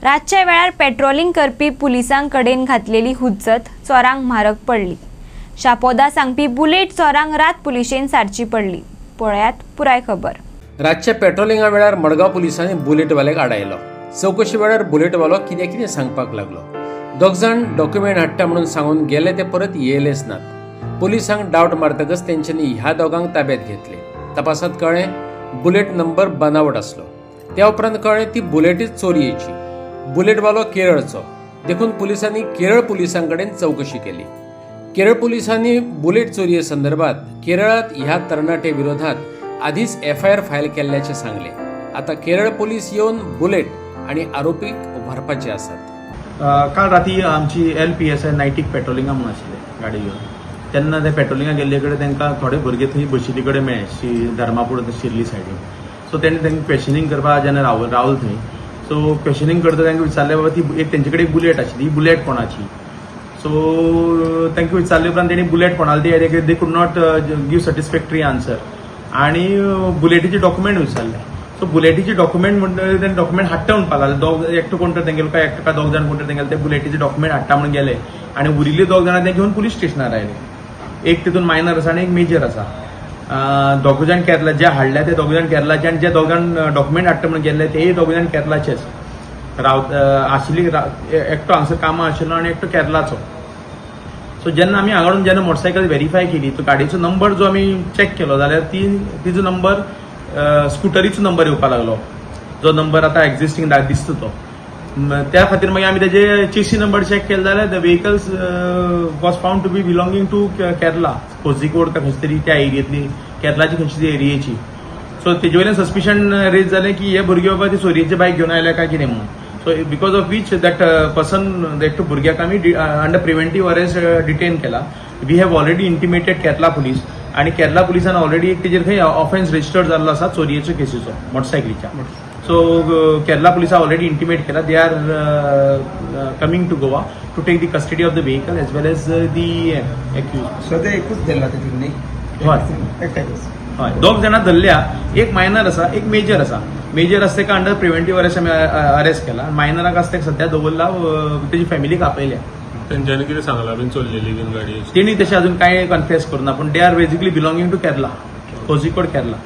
रातच्या वेळार पेट्रोलिंग करपी पुलिसांक कडेन घातलेली हुज्जत चोरांक म्हारग पडली। शापोदा सांगपी बुलेट चोरांक रात पुलिशेन सारची पडली। पळयात पुराय खबर। रातच्या पेट्रोलिंगा वेळार मडगांव पुलिसांनी बुलेटवाल्याक आडायलो। चौकशी वेळार बुलेटवालो कितें सांगपाक लागलो। दोग जाण डॉक्युमेंट हाडटा म्हणून सांगून गेले ते परत येयलेच नात। पुलिसांक डावट मारतकच तेंच्यांनी ह्या दोगांक ताब्यात घेतले। तपासात कळ्ळें बुलेट नंबर बनावट आसलो। त्या उपरांत कळ्ळें ती बुलेटच चोरयेची। बुलेटवालो केरळचो। देखून पुलिसांनी केरळ पुलिसांकडेन चौकशी केली। केरळ पुलिसांनी बुलेट चोरये संदर्भात केरळात ह्या तरणाटे विरोधात आधीच FIR फायल केल्ल्याचे सांगले। आता केरळ पोलीस येवन बुलेट आणि आरोपीक व्हरपाचे आसात। काल राती आमची LPSI नायटीक पेट्रोलिंगा म्हणून आशिल्ले गाडी घेवन। तेन्ना ते पेट्रोलिंगा गेल्ले कडेन तांकां थोडे भुरगे थंय बशिल्ले कडेन मेळ्ळे धर्मापूर शिर्ली सायडीन। सो तेणें तांकां क्वेश्चनिंग करपाक जेन्ना रावल थंय सो क्वेश्चनिंग करता तांकां विचारलें बाबा ती एक तेंचे कडेन बुलेट आशिल्ली, ही बुलेट कोणाची। सो तांकां विचारले उपरांत तेणी बुलेट कोणाली ती they could not give satisfactory answer आनी बुलेटीचे डॉक्युमेंट विचारले। सो बुलेटीचे डॉक्युमेंट म्हणटकीर तेणे डॉक्युमेंट हाडटा म्हणपाक लागले। दोग एकटो कोण तर तेंगेलो काय एकटो काय दोग जाण कोण तर तेंगेले ते बुलेटीचे डॉक्युमेंट हाडटा म्हणून गेले आनी उरिल्ले दोग जाणां ते घेवन पुलीस स्टेशनार आयले। एक तितून मायनर आसा आनी एक मेजर आसा। दोग जाण केरला जे हाडल्या ते दोग जाण केरलाचे आनी जे दोग जाण डॉक्युमेंट हाडटा म्हणून गेले तेय दोग जाण केरलाचेच आशिल्ली। एकटो हांगसर कामां आशिल्लो आनी एकटो केरलाचो। सो जेन्ना आमी हांगाडून जेन्ना मोटरसायकल व्हेरीफाय केली तो गाडयेचो नंबर जो आमी चॅक केलो जाल्यार तिजो नंबर स्कुटरीचो नंबर येवपाक लागलो, जो नंबर आतां एक्झिस्टिंग दिसता तो। त्या खातीर मागीर आमी तेजे चेसी नंबर चॅक केलो जाल्यार the vehicles was found to be belonging to Kerala, Kozhikode काय खंयची तरी त्या एरियेतली केरलाची खंयची तरी एरियेची। सो तेजे वयल्यान सस्पिशन रेज जालें की हे भुरगे बाबा ती चोरयेची बायक घेवन आयल्या काय कितें म्हणून। So because of which that person एकटो भुरग्याक आमी अंडर प्रिव्हेंटीव अरेस्ट डिटेन केला। We have already intimated Kerala police आनी केरला पुलिसान ऑलरेडी एक तेजेर खंय ऑफेन्स रजिस्टर्ड जाल्लो आसा चोरयेच्या केसीचो मोटरसायकलीच्या। सो केरला पुलिसा ऑलरेडी इंटिमेट केला they are coming to Goa to take the custody of the vehicle as well as the accused. So ते एकूच दिला तितून न्ही? हय दोग जाणां धरल्या, एक मायनर आसा एक मेजर आसा। मेजर आसा तेका अंडर प्रिव्हेंटीव अरेस्ट आमी अरेस्ट केला। मायनराक आसा तेका सध्या दवरला, तेजी फॅमिलीक आपयल्या। तेंच्यांनी कितें सांगलां बीन चोरलेली बीन गाडी? तेणी तशें अजून कांय कन्फेस करूना, पूण they are basically belonging to Kerala, Kozhikode Kerala.